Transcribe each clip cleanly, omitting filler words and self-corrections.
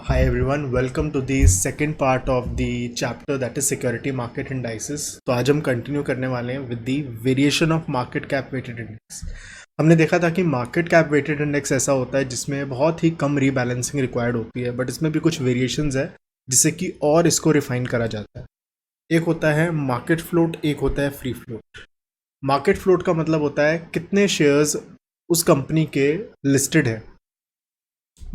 Hi everyone, welcome to the second part of the chapter that is security market indices. तो आज हम continue करने वाले हैं with the variation of market cap weighted index. हमने देखा था कि मार्केट कैप वेटेड इंडेक्स ऐसा होता है जिसमें बहुत ही कम रीबैलेंसिंग रिक्वायर्ड होती है, बट इसमें भी कुछ वेरिएशंस है जिससे कि और इसको रिफाइन करा जाता है. एक होता है मार्केट फ्लोट, एक होता है फ्री फ्लोट. मार्केट फ्लोट का मतलब होता है कितने शेयर्स उस कंपनी के लिस्टेड है.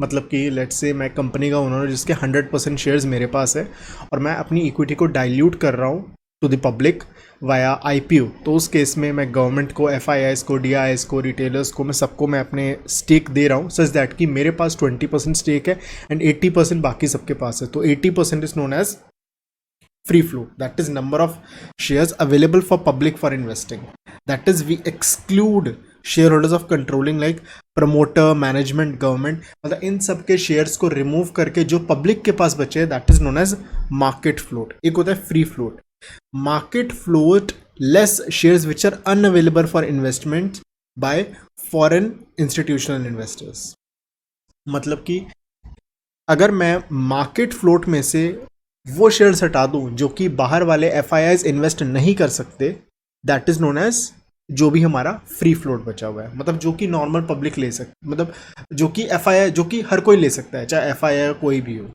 मतलब कि लेट्स से मैं कंपनी का ओनर हूँ जिसके 100% शेयर्स मेरे पास है और मैं अपनी इक्विटी को डाइल्यूट कर रहा हूँ to the public via IPO. तो उस केस में मैं गवर्नमेंट को, FIIs को, DIIs को, रिटेलर्स को, मैं सबको मैं अपने स्टेक दे रहा हूँ सच दैट कि मेरे पास 20% स्टेक है एंड 80% बाकी सबके पास है. तो 80% is known as free float. That is number of shares available for public for investing. That is we exclude shareholders of controlling like promoter, management, government. मतलब इन सब के शेयर्स को रिमूव करके जो पब्लिक के पास बचे that is known as market float. एक होता है free float. Market float less shares which are unavailable for investment by foreign institutional investors. मतलब कि अगर मैं मार्केट फ्लोट में से वो शेयर्स हटा दूं जो कि बाहर वाले FIIs इन्वेस्ट नहीं कर सकते, दैट इज नोन एज जो भी हमारा फ्री फ्लोट बचा हुआ है. मतलब जो कि नॉर्मल पब्लिक ले सकते, मतलब जो कि FII, जो कि हर कोई ले सकता है, चाहे FII कोई भी हो.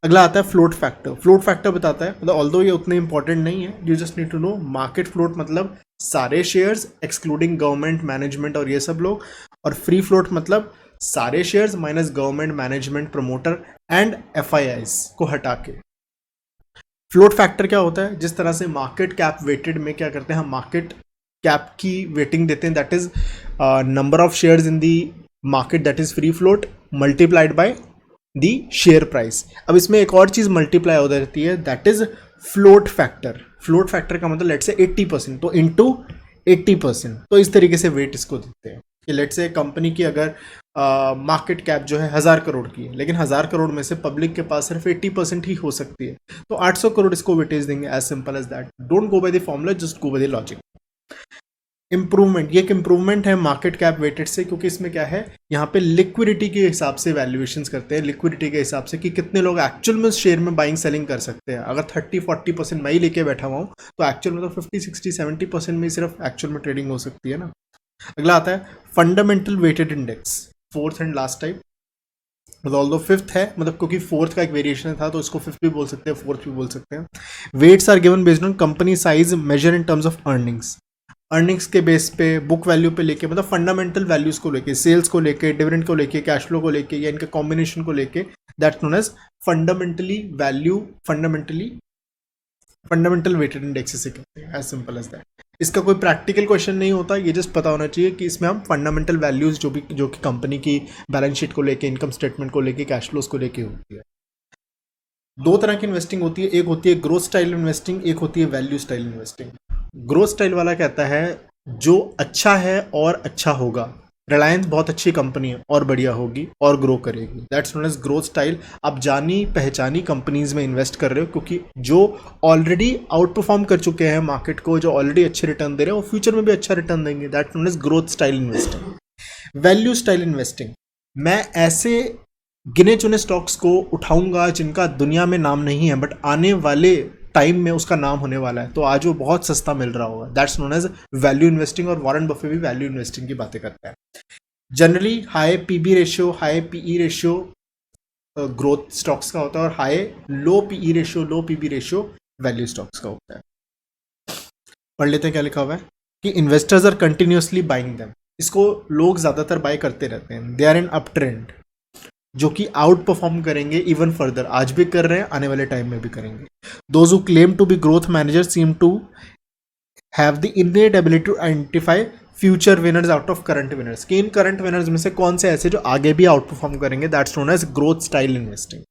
अगला आता है फ्लोट फैक्टर. फ्लोट फैक्टर बताता है, मतलब ऑल्दो ये उतने इंपॉर्टेंट नहीं है, you just need to know market float मतलब सारे शेयर्स एक्सक्लूडिंग गवर्नमेंट, मैनेजमेंट और ये सब लोग, और फ्री फ्लोट मतलब सारे shares minus government, management, promoter and FIIs को हटा के. फ्लोट फैक्टर क्या होता है? जिस तरह से मार्केट कैप वेटेड में क्या करते हैं, हम मार्केट कैप की वेटिंग देते हैं, that is number of shares in the market that is free float multiplied by the share price. अब इसमें एक और चीज मल्टीप्लाई हो जाती है, that is float factor. Float factor का मतलब लेट्स से 80%, तो इनटू 80%. तो इस तरीके से वेट इसको देते हैं कि लेट्स से कंपनी की अगर मार्केट कैप जो है 1000 करोड़ की है, लेकिन 1000 करोड़ में से पब्लिक के पास सिर्फ 80% ही हो सकती है, तो 800 करोड़ इसको वेटेज देंगे. As simple as that. Don't go by the formula, just go by the logic. Improvement, ये एक इंप्रूवमेंट है मार्केट कैप वेटेड से, क्योंकि इसमें क्या है, यहाँ पे लिक्विडिटी के हिसाब से वैल्यूएशंस करते हैं. लिक्विडिटी के हिसाब से कि कितने लोग एक्चुअल में शेयर में बाइंग सेलिंग कर सकते हैं. अगर 30-40% मैं ही लेके बैठा हुआ हूँ तो एक्चुअल में तो 50-60-70% में सिर्फ एक्चुअल में ट्रेडिंग हो सकती है ना. अगला आता है fundamental weighted index, fourth and last type. मतलब ऑल्दो फिफ्थ है, मतलब क्योंकि फोर्थ का एक वेरिएशन था तो इसको फिफ्थ भी बोल सकते हैं, फोर्थ भी बोल सकते हैं. Weights are given based on company size, measure in terms of earnings. Earnings के बेस पे, बुक वैल्यू पे लेके, मतलब फंडामेंटल वैल्यूज को लेके, सेल्स को लेके, डिविडेंड को लेके, कैश फ्लो को लेके, या इनके कॉम्बिनेशन को लेके, that's known as fundamentally value, fundamental weighted index से कहते हैं. As simple as that. इसका कोई प्रैक्टिकल क्वेश्चन नहीं होता, ये जस्ट पता होना चाहिए कि इसमें हम फंडामेंटल वैल्यूज जो कि कंपनी की बैलेंस शीट को लेके, इनकम स्टेटमेंट को लेके, कैश फ्लोज को लेके होती है. दो तरह की इन्वेस्टिंग होती है, एक होती है ग्रोथ स्टाइल इन्वेस्टिंग, एक होती है value style investing. Growth style वाला कहता है जो अच्छा है और अच्छा होगा. रिलायंस बहुत अच्छी कंपनी है और बढ़िया होगी और ग्रो करेगी, that's known as growth style. आप जानी पहचानी कंपनीज में इन्वेस्ट कर रहे हो क्योंकि जो ऑलरेडी आउट परफॉर्म कर चुके हैं मार्केट को, जो ऑलरेडी अच्छे रिटर्न दे रहे हैं, वो फ्यूचर में भी अच्छा रिटर्न देंगे, that's known as growth style investing. Value style investing, मैं ऐसे गिने चुने स्टॉक्स को उठाऊंगा जिनका दुनिया में नाम नहीं है बट आने वाले टाइम में उसका नाम होने वाला है, तो आज वो बहुत सस्ता मिल रहा होगा, that's known as value investing. और वॉरेन बफे भी वैल्यू इन्वेस्टिंग की बातें करता है. Generally high PB ratio, high PE ratio growth stocks का होता है, और high low PE ratio, low PB ratio value stocks का होता है. पढ़ लेते हैं क्या लिखा हुआ है कि investors are continuously buying them. इसको लोग ज्यादातर बाय करते रहते हैं. They are in up trend, जो कि आउट परफॉर्म करेंगे इवन फर्दर. आज भी कर रहे हैं, आने वाले टाइम में भी करेंगे. Those who claim to be growth manager seem to have the innate ability to identify future winners out of current winners. कि इन करंट विनर्स में से कौन से ऐसे जो आगे भी आउट परफॉर्म करेंगे, that's known as growth style investing.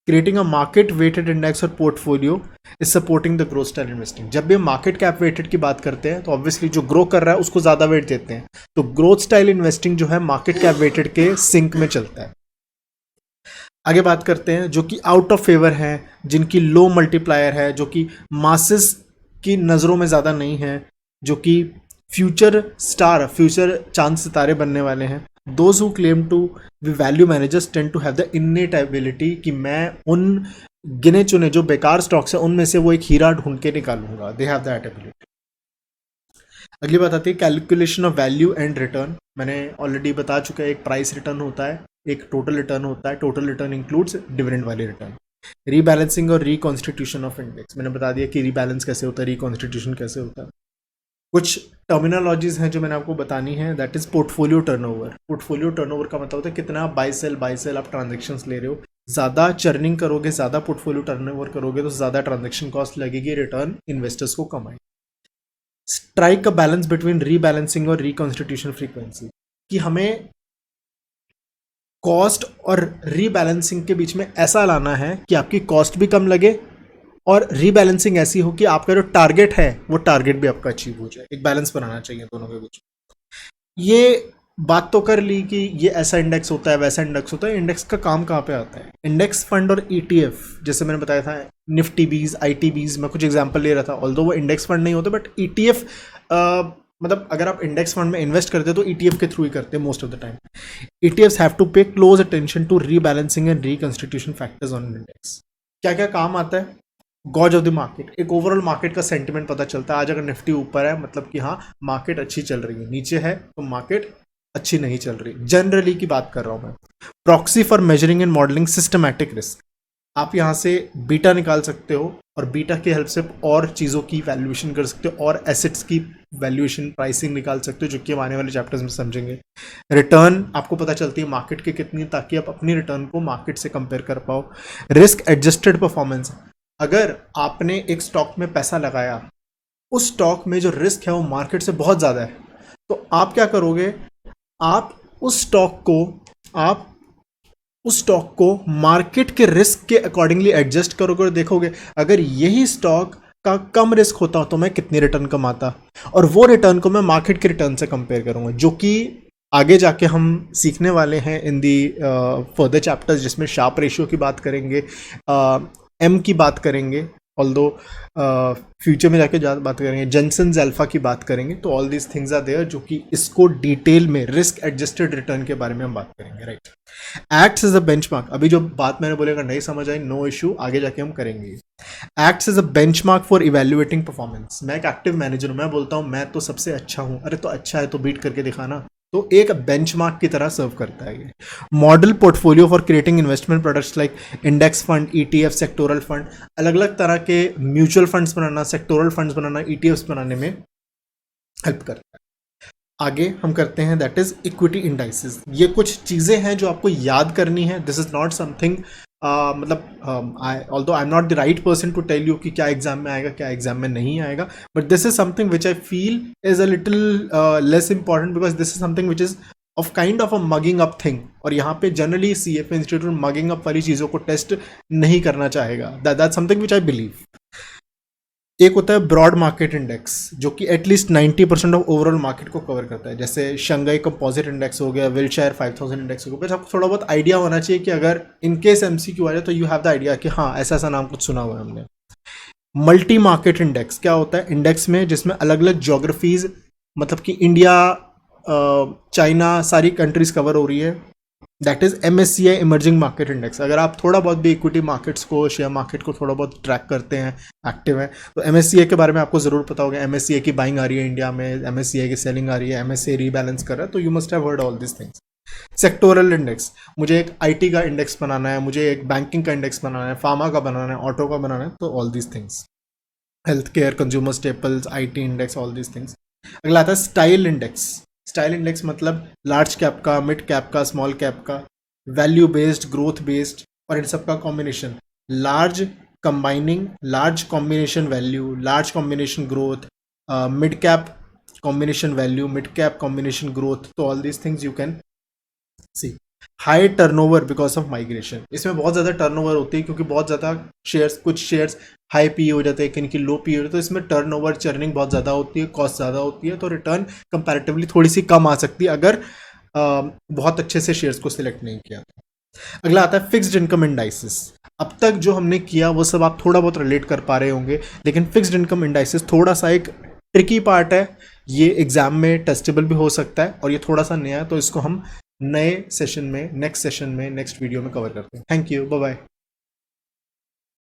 Creating a market weighted index or portfolio is supporting the growth style investing. जब भी हम मार्केट कैप वेटेड की बात करते हैं तो ऑब्वियसली जो ग्रो कर रहा है उसको ज्यादा वेट देते हैं, तो ग्रोथ स्टाइल इन्वेस्टिंग जो है मार्केट कैप वेटेड के सिंक में चलता है. आगे बात करते हैं जो कि आउट ऑफ फेवर है, जिनकी लो मल्टीप्लायर है, जो कि मासेस की नज़रों में ज़्यादा नहीं है, जो कि फ्यूचर स्टार, फ्यूचर चांद सितारे बनने वाले हैं, those who claim to be value managers tend to have the innate ability कि मैं उन गिने चुने जो बेकार स्टॉक्स है उनमें से वो एक हीरा ढूंढ के निकालूंगा, दे हैव दैट एबिलिटी। अगली बात आती है calculation of value and return. मैंने ऑलरेडी बता चुका है, एक प्राइस रिटर्न होता है, एक टोटल रिटर्न होता है। टोटल रिटर्न इंक्लूड्स डिविडेंड वाले रिटर्न। रीबैलेंसिंग और रिकॉन्स्टिट्यूशन ऑफ इंडेक्स, मैंने बता दिया कि रीबैलेंस कैसे होता है, रिकॉन्स्टिट्यूशन कैसे होता है। कुछ टर्मिनोलॉजीज हैं जो मैंने आपको बतानी है, that is portfolio turnover. Portfolio turnover का मतलब होता है कितना बाय सेल आप ट्रांजेक्शन्स ले रहे हो। ज़्यादा चर्निंग करोगे, ज़्यादा पोर्टफोलियो टर्नओवर करोगे तो ज़्यादा ट्रांजेक्शन कॉस्ट लगेगी, रिटर्न इन्वेस्टर्स को कम आएगी। Strike a balance between rebalancing और रिकॉन्स्टिट्यूशन फ्रीक्वेंसी, कि हमें कॉस्ट और रीबैलेंसिंग के बीच में ऐसा लाना है कि आपकी कॉस्ट भी कम लगे और रीबैलेंसिंग ऐसी हो कि आपका जो टारगेट है वो टारगेट भी आपका अचीव हो जाए। एक बैलेंस बनाना चाहिए दोनों के बीच में। ये बात तो कर ली कि ये ऐसा इंडेक्स होता है, वैसा इंडेक्स होता है। इंडेक्स का काम कहाँ पे आता है? इंडेक्स फंड और ईटीएफ, जैसे मैंने बताया था निफ्टी बीज, आईटी बीज, मैं कुछ एग्जांपल ले रहा था, ऑल्दो वो इंडेक्स फंड नहीं होते, बट ईटीएफ मतलब अगर आप इंडेक्स फंड में इन्वेस्ट करते हो तो ईटीएफ के थ्रू ही करते हैं most of the time. ETFs have to pay close attention to rebalancing and reconstitution factors on index. क्या क्या काम आता है? गॉज ऑफ द मार्केट, एक ओवरऑल मार्केट का सेंटिमेंट पता चलता है। आज अगर निफ्टी ऊपर है मतलब कि हाँ मार्केट अच्छी चल रही है, नीचे है तो मार्केट अच्छी नहीं चल रही, जनरली की बात कर रहा हूं मैं। Proxy for measuring and modelling systematic risk, आप यहाँ से बीटा निकाल सकते हो और बीटा की हेल्प से और चीज़ों की वैल्यूएशन कर सकते हो और एसेट्स की वैल्यूएशन प्राइसिंग निकाल सकते हो, जो कि हम आने वाले चैप्टर्स में समझेंगे। रिटर्न आपको पता चलती है मार्केट की कितनी, ताकि आप अपनी रिटर्न को मार्केट से कंपेयर कर पाओ। रिस्क एडजस्टेड परफॉर्मेंस, अगर आपने एक स्टॉक में पैसा लगाया, उस स्टॉक में जो रिस्क है वो मार्केट से बहुत ज़्यादा है, तो आप क्या करोगे? आप उस स्टॉक को मार्केट के रिस्क के अकॉर्डिंगली एडजस्ट करोगे और देखोगे अगर यही स्टॉक का कम रिस्क होता तो मैं कितनी रिटर्न कमाता, और वो रिटर्न को मैं मार्केट के रिटर्न से कंपेयर करूंगा, जो कि आगे जाके हम सीखने वाले हैं इन दी फर्दर चैप्टर्स, जिसमें शार्प रेशियो की बात करेंगे, एम की बात करेंगे, ऑल्दो फ्यूचर में जाके बात करेंगे, जेनसन्स अल्फा की बात करेंगे। तो all these things are there, जो कि इसको डिटेल में रिस्क एडजस्टेड रिटर्न के बारे में हम बात करेंगे, right. Acts as a benchmark, अभी जो बात मैंने बोली अगर नहीं समझ आई नो इशू, आगे जाके हम करेंगे। Acts as a benchmark for evaluating performance, मैं एक एक्टिव मैनेजर हूँ, मैं बोलता हूँ मैं तो सबसे अच्छा हूँ, अरे तो अच्छा है तो बीट करके दिखाना, तो एक बेंचमार्क की तरह सर्व करता है ये। Model portfolio for creating investment products like index fund, ETF, sectoral fund, अलग अलग तरह के म्यूचुअल फंड्स बनाना, सेक्टोरल फंड्स बनाना, ईटीएफ्स बनाने में हेल्प करता है। आगे हम करते हैं दैट इज इक्विटी इंडाइसेस। ये कुछ चीज़ें हैं जो आपको याद करनी है। दिस इज नॉट समथिंग मतलब although I am not the right person to tell you कि क्या एग्जाम में आएगा क्या एग्जाम में नहीं आएगा, but this is something which I feel is a little less important, because this is something which is of kind of a mugging up thing, और यहाँ पे generally CFA institute mugging up वाली चीज़ों को test नहीं करना चाहेगा। That something which I believe. एक होता है ब्रॉड मार्केट इंडेक्स, जो कि एटलीस्ट 90% ऑफ ओवरऑल मार्केट को कवर करता है, जैसे शंघाई कंपोजिट इंडेक्स हो गया, विल्शायर 5000 इंडेक्स हो गया। बस आपको थोड़ा बहुत आइडिया होना चाहिए कि अगर इन केस MCQ आ जाए तो यू हैव द आइडिया कि हाँ ऐसा ऐसा नाम कुछ सुना हुआ है हमने। मल्टी मार्केट इंडेक्स क्या होता है? इंडेक्स में जिसमें अलग अलग ज्योग्राफीज, मतलब कि इंडिया, चाइना, सारी कंट्रीज कवर हो रही है, that is MSCI emerging market index. अगर आप थोड़ा बहुत भी इक्विटी मार्केट्स को, शेयर मार्केट को थोड़ा बहुत ट्रैक करते हैं, एक्टिव हैं, तो MSCI के बारे में आपको जरूर पता होगा। MSCI की बाइंग आ रही है इंडिया में, MSCI की सेलिंग आ रही है, MSCI रीबैलेंस कर रहा है, तो you must have heard all this things. Sectoral index, मुझे एक IT का इंडेक्स बनाना है, मुझे एक बैंकिंग का इंडेक्स बनाना है, फार्मा का बनाना है, ऑटो का बनाना है, तो all these things. Health care, consumer staples, IT index, all these things. अगला आता है स्टाइल इंडेक्स। स्टाइल इंडेक्स मतलब लार्ज कैप का, मिड कैप का, स्मॉल कैप का, वैल्यू बेस्ड, ग्रोथ बेस्ड, और इन सब का combination, large combining, large combination value, large combination growth, mid cap combination value, mid cap combination growth, तो all these things you can see. High turnover because of migration, इसमें बहुत ज़्यादा turnover होती है क्योंकि बहुत ज़्यादा शेयर्स, कुछ शेयर्स हाई पी हो जाते हैं, किनकी लो पी हो जाती है, तो इसमें टर्नओवर, चर्निंग बहुत ज़्यादा होती है, कॉस्ट ज़्यादा होती है, तो रिटर्न कंपैरेटिवली थोड़ी सी कम आ सकती है अगर बहुत अच्छे से शेयर्स को सिलेक्ट नहीं किया। अगला आता है फिक्स्ड इनकम इंडाइसेस। अब तक जो हमने किया वो सब आप थोड़ा बहुत रिलेट कर पा रहे होंगे, लेकिन फिक्स्ड इनकम इंडाइसेस थोड़ा सा एक ट्रिकी पार्ट है। ये एग्जाम में टेस्टेबल भी हो सकता है और ये थोड़ा सा नया है, तो इसको हम नए सेशन में, नेक्स्ट सेशन में, नेक्स्ट वीडियो में कवर करते हैं। Thank you, bye bye.